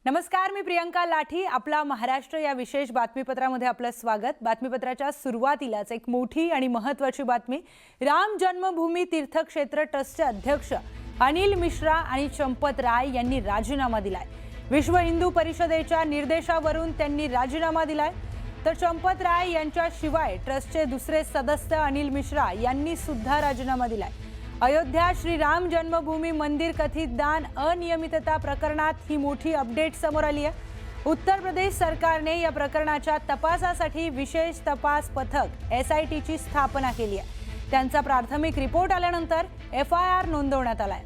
नमस्कार, मी प्रियंका लाठी. आपला महाराष्ट्र या विशेष बातमीपत्रामध्ये आपलं स्वागत. बातमीपत्राच्या सुरुवातीलाच एक मोठी आणि महत्त्वाची बातमी. राम जन्मभूमी तीर्थक्षेत्र ट्रस्टचे अध्यक्ष अनिल मिश्रा आणि चंपत राय यांनी राजीनामा दिलाय. विश्व हिंदू परिषदेच्या निर्देशावरून त्यांनी राजीनामा दिलाय. तर चंपत राय यांच्याशिवाय ट्रस्टचे दुसरे सदस्य अनिल मिश्रा यांनी सुद्धा राजीनामा दिलाय. अयोध्या श्रीराम जन्मभूमी मंदिर कथित दान अनियमितता प्रकरणात ही मोठी अपडेट समोर आली आहे. उत्तर प्रदेश सरकारने या प्रकरणाच्या तपासासाठी विशेष तपास पथक SITची स्थापना केली आहे. त्यांचा प्राथमिक रिपोर्ट आल्यानंतर FIR नोंदवण्यात आलाय.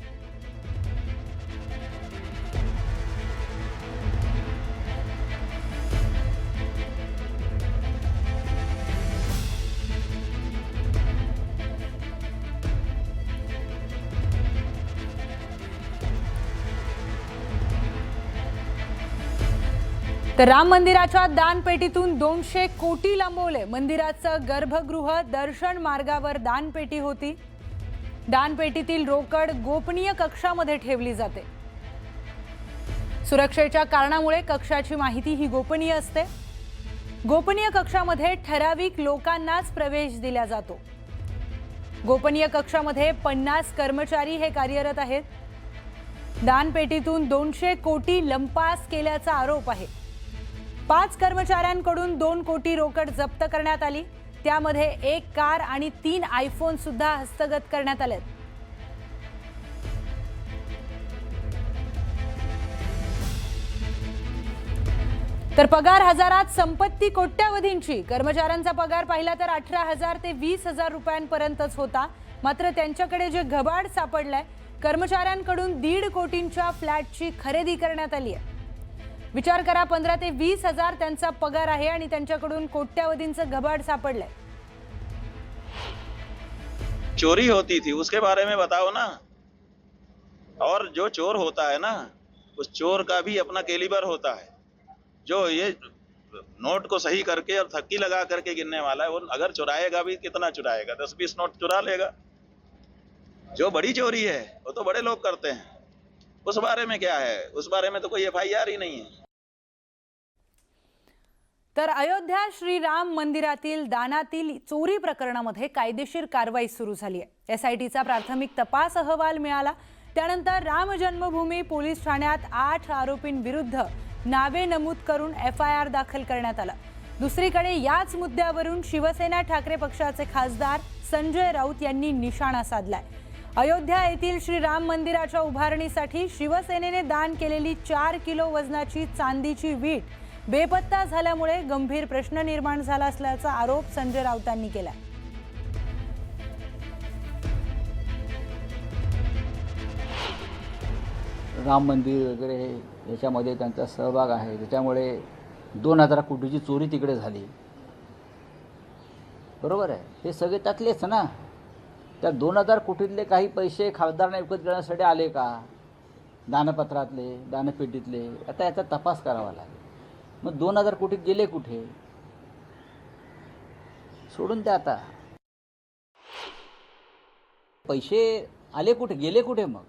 तर राम मंदिराच्या दानपेटीतून 200 कोटी लंबवले. मंदिराचं गर्भगृह दर्शन मार्गावर दानपेटी होती. दानपेटीतील रोकड गोपनीय कक्षामध्ये ठेवली जाते. सुरक्षेच्या कारणामुळे कक्षाची माहिती ही गोपनीय असते. गोपनीय कक्षामध्ये ठराविक लोकांनाच प्रवेश दिला जातो. गोपनीय कक्षामध्ये 50 कर्मचारी हे कार्यरत आहेत. दानपेटीतून 200 कोटी लंपास केल्याचा आरोप आहे. 5 कर्मचाऱ्यांकडून 2 कोटी रोकड जप्त करण्यात आली. त्यामध्ये 1 कार आणि 3 आयफोन सुद्धा हस्तगत करण्यात आले. तर पगार हजारात, संपत्ती कोट्यावधींची. कर्मचाऱ्यांचा पगार पाहिला तर 18,000 ते 20,000 रुपयांपर्यंतच होता. मात्र त्यांच्याकडे जे घबाड सापडलंय, कर्मचाऱ्यांकडून 1.5 कोटींच्या फ्लॅटची खरेदी करण्यात आली आहे. विचार करा, 15 ते 20,000 त्यांचा पगार आहे आणि त्यांच्याकडून कोट्यावधींचं घबाड सापडलंय. चोरी होती थी, उसके बारे में बताओ ना. और जो चोर होता है ना, उस चोर का भी अपना कैलिबर होता है. जो ये नोट को सही करके और थक्की लगा करके गिनने वाला है, वो अगर चुराएगा भी कितना चुराएगा, 10-20 नोट चुरा लेगा. जो बड़ी चोरी है वो तो बड़े लोग करते हैं. उस बारे में क्या है? उस बारे में तो कोई FIR ही नहीं है. तर अयोध्या श्रीराम मंदिरातील दानातील चोरी प्रकरणामध्ये कायदेशीर कारवाई सुरू झाली आहे. SITचा प्राथमिक तपास अहवाल मिळाला. त्यानंतर राम जन्मभूमी पोलीस ठाण्यात 8 आरोपींविरुद्ध नावे नमूद करून FIR दाखल करण्यात आला. दुसरीकडे याच मुद्द्यावरून शिवसेना ठाकरे पक्षाचे खासदार संजय राऊत यांनी निशाणा साधलाय. अयोध्या येथील श्रीराम मंदिराच्या उभारणीसाठी शिवसेनेने दान केलेली 4 किलो वजनाची चांदीची वीट बेपत्ता झाल्यामुळे गंभीर प्रश्न निर्माण झाला असल्याचा आरोप संजय राऊतांनी केला. राम मंदिर वगैरे याच्यामध्ये त्यांचा सहभाग आहे. त्याच्यामुळे 2,000 कोटीची चोरी तिकडे झाली. बरोबर आहे, हे सगळे त्यातलेच ना. त्या 2,000 कोटीतले काही पैसे खासदारांना विकत घेण्यासाठी आले का, दानपत्रातले, दानपेटीतले? आता याचा तपास करावा लागेल. मग 2,000 कोटी गेले कुठे? सोडून द्या आता. पैसे आले कुठे, गेले कुठे? मग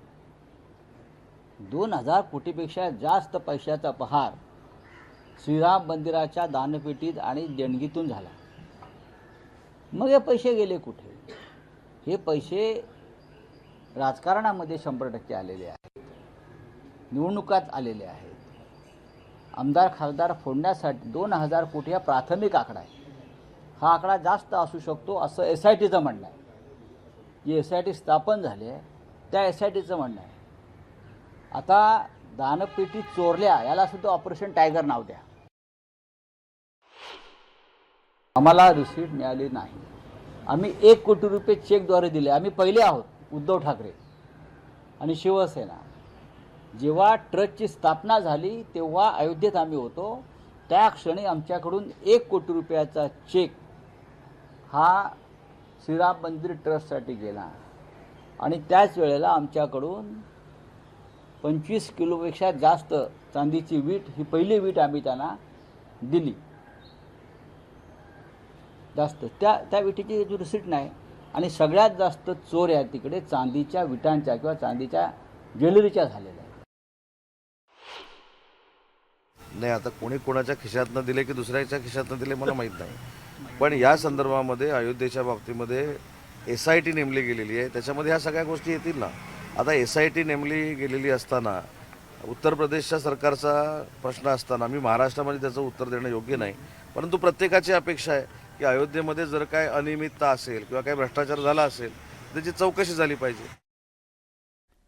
2,000 कोटीपेक्षा जास्त पैशाचा पहार श्रीराम मंदिराच्या दानपेटीत आणि देणगीतून झाला. मग हे पैसे गेले कुठे? हे पैसे राजकारणामध्ये 100% आलेले आहेत, निवडणुकात आलेले आहेत. आमदार खासदार फोडण्यासाठी 2,000 कोटी हा प्राथमिक आकडा आहे. हा आकडा जास्त असू शकतो असं SITचं म्हणणं आहे. जी SIT स्थापन झाली आहे त्या SITचं म्हणणं आहे. आता दानपेटी चोरल्या याला सुद्धा ऑपरेशन टायगर नाव द्या. आम्हाला रिसीट मिळाली नाही. आम्ही 1 कोटी रुपये चेकद्वारे दिले. आम्ही पहिले आहोत, उद्धव ठाकरे आणि शिवसेना. जेव्हा ट्रस्टची स्थापना झाली तेव्हा अयोध्येत आम्ही होतो. त्या क्षणी आमच्याकडून 1 कोटी रुपयाचा चेक हा श्रीराम मंदिर ट्रस्टसाठी गेला आणि त्याच वेळेला आमच्याकडून 25 किलोपेक्षा जास्त चांदीची वीट, ही पहिली वीट आम्ही त्यांना दिली. जास्त त्या विटीची रिसीट नाही. आणि सगळ्यात जास्त चोऱ्या तिकडे चांदीच्या विटांच्या किंवा चांदीच्या ज्वेलरीच्या झालेल्या आहेत. नाही, आता कोणी कोणाच्या खिशातनं दिले की दुसऱ्याच्या खिशातनं दिले मला माहीत नाही, पण या संदर्भामध्ये अयोध्येच्या बाबतीमध्ये SIT नेमली गेलेली आहे, त्याच्यामध्ये ह्या सगळ्या गोष्टी येतील ना. आता SIT नेमली गेलेली असताना उत्तर प्रदेशच्या सरकारचा प्रश्न असताना मी महाराष्ट्रामध्ये त्याचं उत्तर देणं योग्य नाही, परंतु प्रत्येकाची अपेक्षा आहे की अयोध्येमध्ये जर काय अनियमितता असेल किंवा काही भ्रष्टाचार झाला असेल त्याची चौकशी झाली पाहिजे.